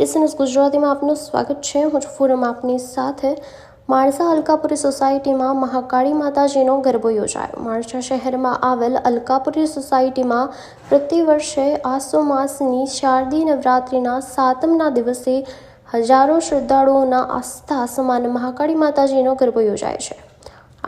ATC news ગુજરાતીમાં આપનું સ્વાગત છે। હું છું ફૂરમ આપની સાથે। માણસા અલકાપુરી સોસાયટીમાં મહાકાળી માતાજીનો ગરબો યોજાયો। માણસા શહેરમાં આવેલ અલકાપુરી સોસાયટીમાં પ્રતિ વર્ષે આસો માસની શારદીય નવરાત્રિના સાતમના દિવસે હજારો શ્રદ્ધાળુઓના આસ્થા સમાન મહાકાળી માતાજીનો ગરબો યોજાય છે।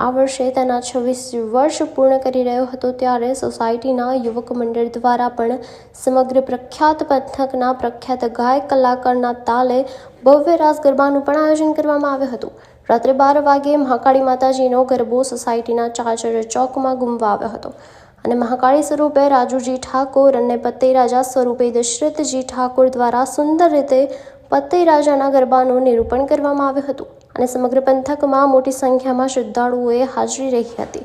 આ વર્ષે તેના 26 વર્ષ પૂર્ણ કરી રહ્યો હતો ત્યારે સોસાયટીના યુવક મંડળ દ્વારા પણ સમગ્ર પ્રખ્યાત પંથકના પ્રખ્યાત ગાયક કલાકારના તાલે ભવ્ય રાસ ગરબાનું પણ આયોજન કરવામાં આવ્યું હતું। રાત્રે 12 વાગ્યે મહાકાળી માતાજીનો ગરબો સોસાયટીના ચાચર ચોકમાં ગુમવા આવ્યો હતો અને મહાકાળી સ્વરૂપે રાજુજી ઠાકોર અને પતઈ રાજા સ્વરૂપે દશરથજી ઠાકોર દ્વારા સુંદર રીતે પતઈ રાજાના ગરબાનું નિરૂપણ કરવામાં આવ્યું હતું અને સમગ્ર પંથકમાં મોટી સંખ્યામાં શ્રદ્ધાળુઓએ હાજરી રહી હતી।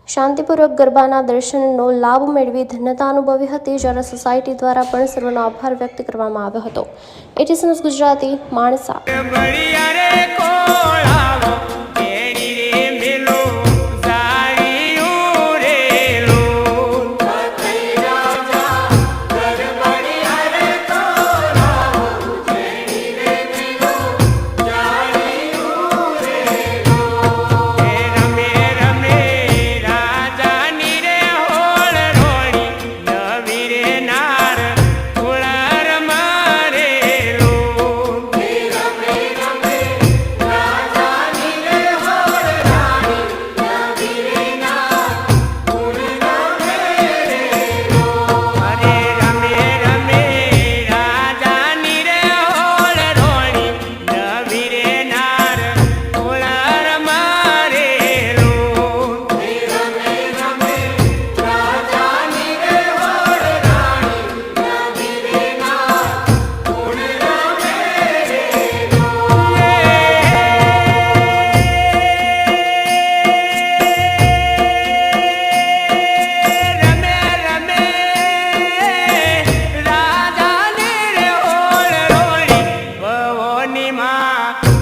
શાંતિપૂર્વક ગરબાના દર્શનનો લાભ મેળવી ધન્યતા અનુભવી હતી, જ્યારે સોસાયટી દ્વારા પણ સર્વનો આભાર વ્યક્ત કરવામાં આવ્યો હતો। ATC news Gujarati, Mansa. માં